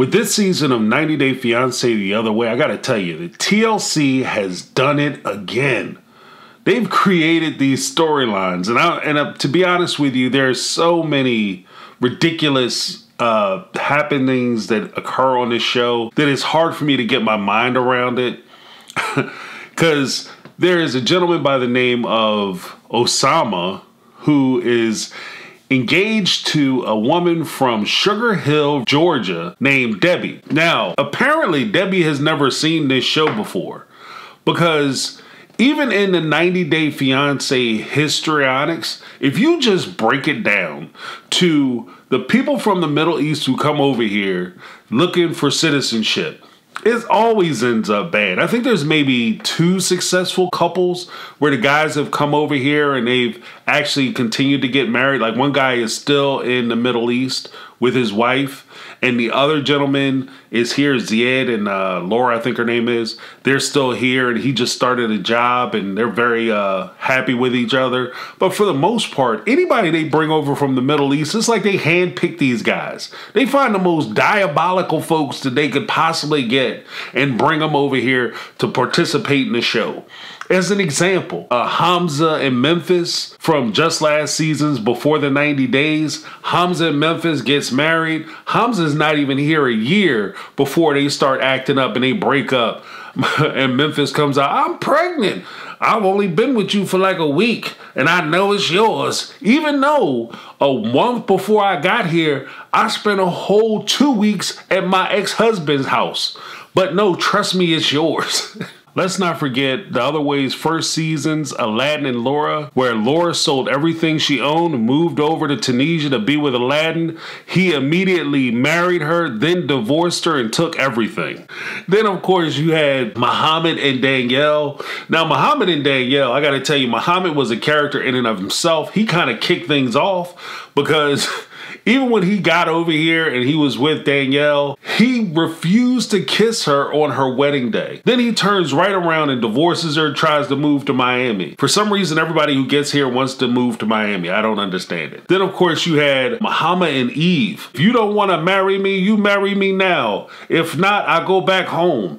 With this season of 90 Day Fiance the other way, I gotta tell you, the TLC has done it again. They've created these storylines, and to be honest with you, there's so many ridiculous happenings that occur on this show that it's hard for me to get my mind around it. Because there is a gentleman by the name of Osama who is engaged to a woman from Sugar Hill, Georgia named Debbie. Now, apparently Debbie has never seen this show before, because even in the 90 Day Fiance histrionics, if you just break it down to the people from the Middle East who come over here looking for citizenship, it always ends up bad. I think there's maybe 2 successful couples where the guys have come over here and they've actually continued to get married. Like, one guy is still in the Middle East with his wife, and the other gentleman is here, Ziad and Laura, I think her name is. They're still here, and he just started a job, and they're very happy with each other. But for the most part, anybody they bring over from the Middle East, it's like they handpick these guys. They find the most diabolical folks that they could possibly get and bring them over here to participate in the show. As an example, Hamza and Memphis from just last season's Before the 90 Days. Hamza and Memphis gets married. Hamza's not even here a year before they start acting up and they break up. And Memphis comes out, "I'm pregnant. I've only been with you for like a week and I know it's yours." Even though a month before I got here, I spent a whole 2 weeks at my ex-husband's house. But no, trust me, it's yours. Let's not forget the Other Way's first seasons, Aladdin and Laura, where Laura sold everything she owned and moved over to Tunisia to be with Aladdin. He immediately married her, then divorced her and took everything. Then, of course, you had Muhammad and Danielle. Now, Muhammad and Danielle, I gotta tell you, Muhammad was a character in and of himself. He kind of kicked things off because even when he got over here and he was with Danielle, he refused to kiss her on her wedding day. Then he turns right around and divorces her, tries to move to Miami. For some reason, everybody who gets here wants to move to Miami. I don't understand it. Then, of course, you had Muhammad and Eve. "If you don't want to marry me, you marry me now. If not, I go back home.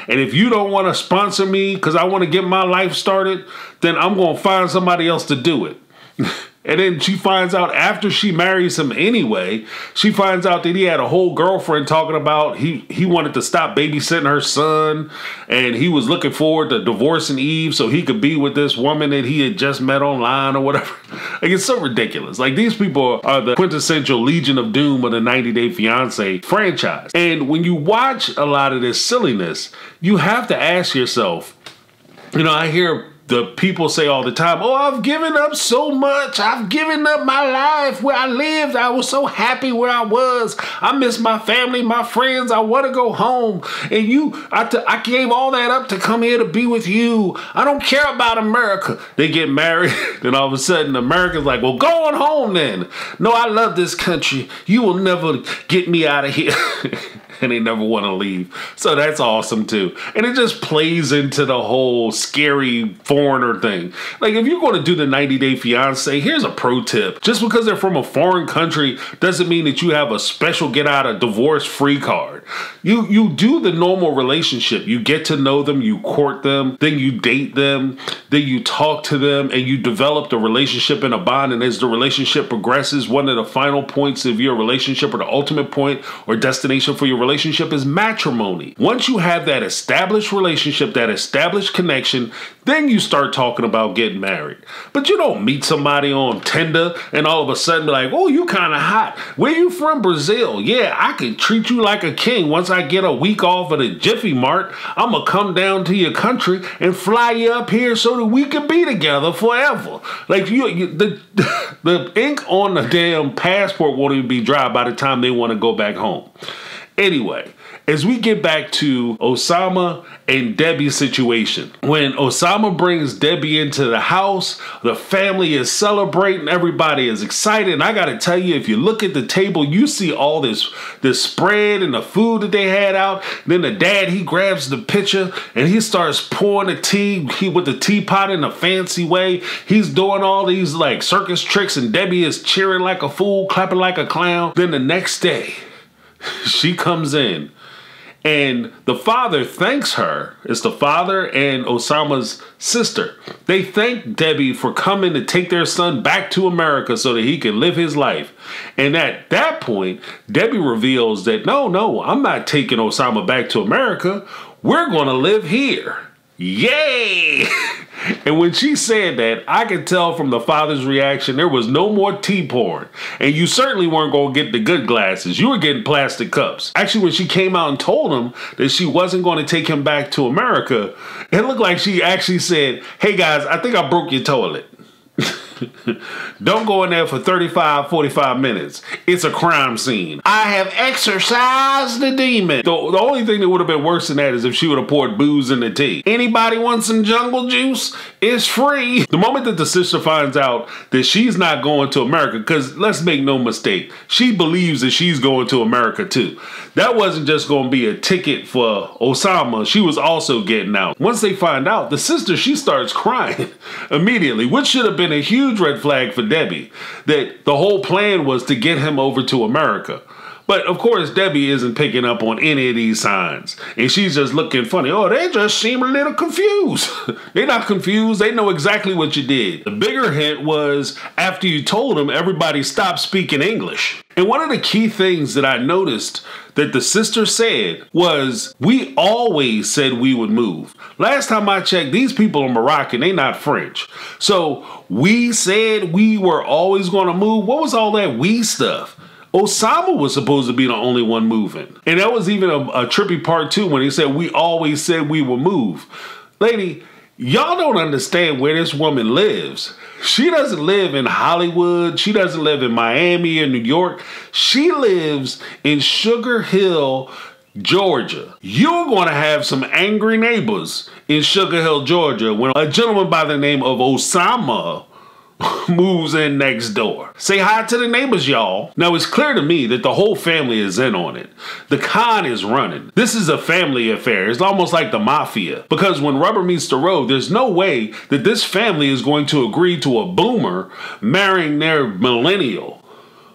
And if you don't want to sponsor me because I want to get my life started, then I'm going to find somebody else to do it." And then she finds out after she marries him anyway, she finds out that he had a whole girlfriend talking about he wanted to stop babysitting her son, and he was looking forward to divorcing Eve so he could be with this woman that he had just met online or whatever. Like, it's so ridiculous. Like, these people are the quintessential Legion of Doom of the 90 Day Fiance franchise. And when you watch a lot of this silliness, you have to ask yourself, you know, I hear the people say all the time, "Oh, I've given up so much. I've given up my life where I lived. I was so happy where I was. I miss my family, my friends. I want to go home. And I gave all that up to come here to be with you. I don't care about America." They get married, and all of a sudden, America's like, "Well, go on home then." "No, I love this country. You will never get me out of here." And they never want to leave. So that's awesome too. And it just plays into the whole scary foreigner thing. Like, if you're going to do the 90 Day Fiance, here's a pro tip. Just because they're from a foreign country doesn't mean that you have a special get out of divorce free card. You do the normal relationship. You get to know them, you court them, then you date them, then you talk to them, and you develop the relationship in a bond. And as the relationship progresses, one of the final points of your relationship, or the ultimate point or destination for your relationship, is matrimony. Once you have that established relationship, that established connection, then you start talking about getting married. But you don't meet somebody on Tinder and all of a sudden be like, "Oh, you kind of hot. Where you from? Brazil. Yeah, I could treat you like a king. Once I get a week off of the Jiffy Mart, I'm going to come down to your country and fly you up here so that we can be together forever." Like, the ink on the damn passport won't even be dry by the time they want to go back home. Anyway, as we get back to Osama and Debbie's situation, when Osama brings Debbie into the house, the family is celebrating, everybody is excited. And I gotta tell you, if you look at the table, you see all this spread and the food that they had out. Then the dad, he grabs the pitcher and he starts pouring the tea with the teapot in a fancy way. He's doing all these like circus tricks, and Debbie is cheering like a fool, clapping like a clown. Then the next day, She comes in. And the father thanks her. It's the father and Osama's sister. They thank Debbie for coming to take their son back to America so that he can live his life. And at that point, Debbie reveals that, no, I'm not taking Osama back to America. We're going to live here. Yay! And when she said that, I could tell from the father's reaction there was no more tea pouring. And you certainly weren't going to get the good glasses. You were getting plastic cups. Actually, when she came out and told him that she wasn't going to take him back to America, it looked like she actually said, hey guys, I think I broke your toilet. Don't go in there for 45 minutes. It's a crime scene. I have exorcised the demon. The only thing that would have been worse than that is if she would have poured booze in the tea. Anybody want some jungle juice? It's free. The moment that the sister finds out that she's not going to America, because let's make no mistake, she believes that she's going to America too. That wasn't just going to be a ticket for Osama. She was also getting out. Once they find out, the sister, she starts crying immediately, which should have been a huge red flag for Debbie, that the whole plan was to get him over to America. But of course, Debbie isn't picking up on any of these signs. And she's just looking funny. Oh, they just seem a little confused. They're not confused. They know exactly what you did. The bigger hint was after you told them, everybody stopped speaking English. And one of the key things that I noticed that the sister said was, we always said we would move. Last time I checked, these people are Moroccan, they not French. So we said we were always going to move. What was all that we stuff? Osama was supposed to be the only one moving. And that was even a trippy part too when he said, we always said we would move. Lady, y'all don't understand where this woman lives. She doesn't live in Hollywood. She doesn't live in Miami or New York. She lives in Sugar Hill, Georgia. You're going to have some angry neighbors in Sugar Hill, Georgia when a gentleman by the name of Osama moves in next door. Say hi to the neighbors, y'all. Now, it's clear to me that the whole family is in on it. The con is running. This is a family affair. It's almost like the mafia. Because when rubber meets the road, there's no way that this family is going to agree to a boomer marrying their millennial.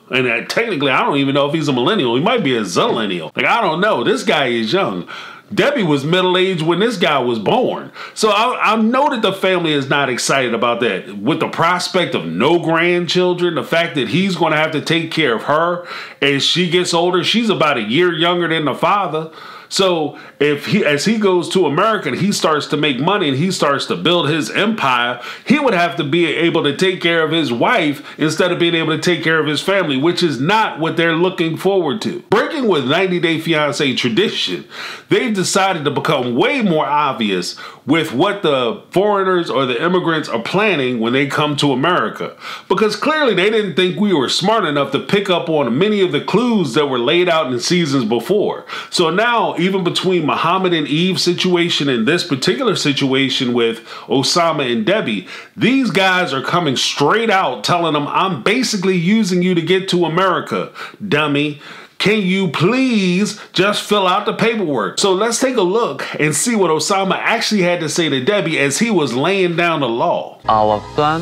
And technically, I don't even know if he's a millennial. He might be a zillennial. Like, I don't know. This guy is young. Debbie was middle-aged when this guy was born. So I know that the family is not excited about that. With the prospect of no grandchildren, the fact that he's going to have to take care of her as she gets older. She's about a year younger than the father. So as he goes to America and he starts to make money and he starts to build his empire, he would have to be able to take care of his wife instead of being able to take care of his family, which is not what they're looking forward to. Breaking with 90 Day Fiance tradition, they've decided to become way more obvious with what the foreigners or the immigrants are planning when they come to America. Because clearly they didn't think we were smart enough to pick up on many of the clues that were laid out in seasons before. So now, even between Muhammad and Eve's situation and this particular situation with Osama and Debbie, these guys are coming straight out telling them, I'm basically using you to get to America, dummy. Can you please just fill out the paperwork? So let's take a look and see what Osama actually had to say to Debbie as he was laying down the law. Our plan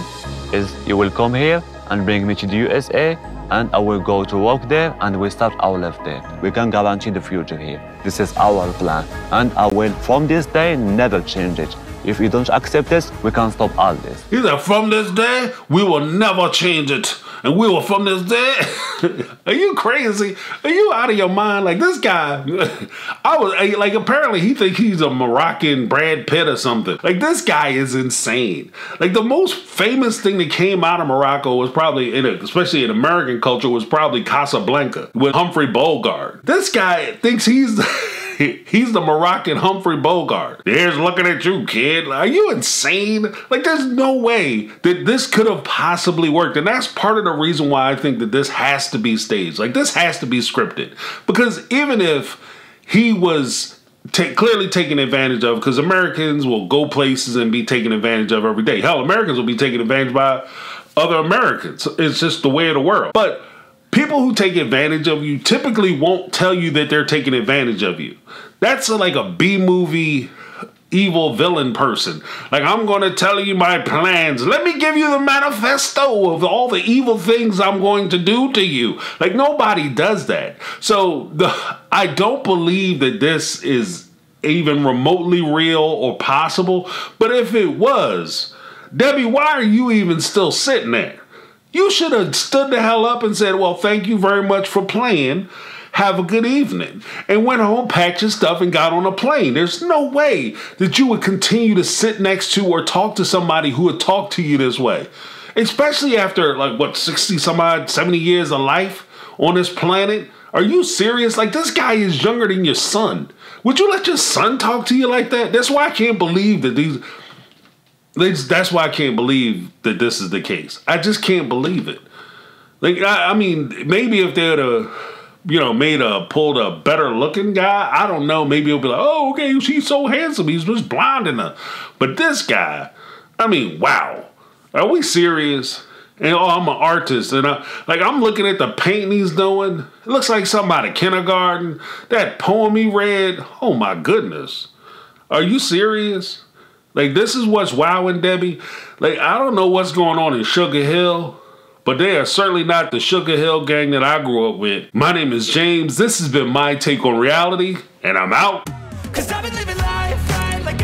is you will come here and bring me to the USA, and I will go to work there and we start our life there. We can guarantee the future here. This is our plan, and I will from this day never change it. If you don't accept this, we can stop all this. He said, from this day, we will never change it. And we will from this day. Are you crazy? Are you out of your mind? Like this guy, apparently he thinks he's a Moroccan Brad Pitt or something. Like this guy is insane. Like the most famous thing that came out of Morocco was probably, especially in American culture, was probably Casablanca with Humphrey Bogart. This guy thinks he's he's the Moroccan Humphrey Bogart. Here's looking at you, kid. Are you insane? Like, there's no way that this could have possibly worked. And that's part of the reason why I think that this has to be staged. Like, this has to be scripted. Because even if he was clearly taken advantage of, because Americans will go places and be taken advantage of every day. Hell, Americans will be taken advantage by other Americans. It's just the way of the world. But people who take advantage of you typically won't tell you that they're taking advantage of you. That's like a B-movie evil villain person. Like, I'm going to tell you my plans. Let me give you the manifesto of all the evil things I'm going to do to you. Like, nobody does that. So I don't believe that this is even remotely real or possible. But if it was, Debbie, why are you even still sitting there? You should have stood the hell up and said, well, thank you very much for playing. Have a good evening. And went home, packed your stuff, and got on a plane. There's no way that you would continue to sit next to or talk to somebody who would talk to you this way. Especially after, like, what, 60 some odd, 70 years of life on this planet? Are you serious? Like, this guy is younger than your son. Would you let your son talk to you like that? That's why I can't believe that that's why I can't believe that this is the case. I just can't believe it. Like, I mean, maybe if they would have, pulled a better looking guy, I don't know. Maybe it'll be like, oh, okay, she's so handsome. He's just blonde enough. But this guy, I mean, wow. Are we serious? And I'm an artist, and I'm looking at the painting he's doing. It looks like something out of kindergarten. That poem he read, oh my goodness. Are you serious? Like, this is what's wowing Debbie. Like, I don't know what's going on in Sugar Hill, but they are certainly not the Sugar Hill gang that I grew up with. My name is James. This has been my take on reality, and I'm out. 'Cause I've been living life right like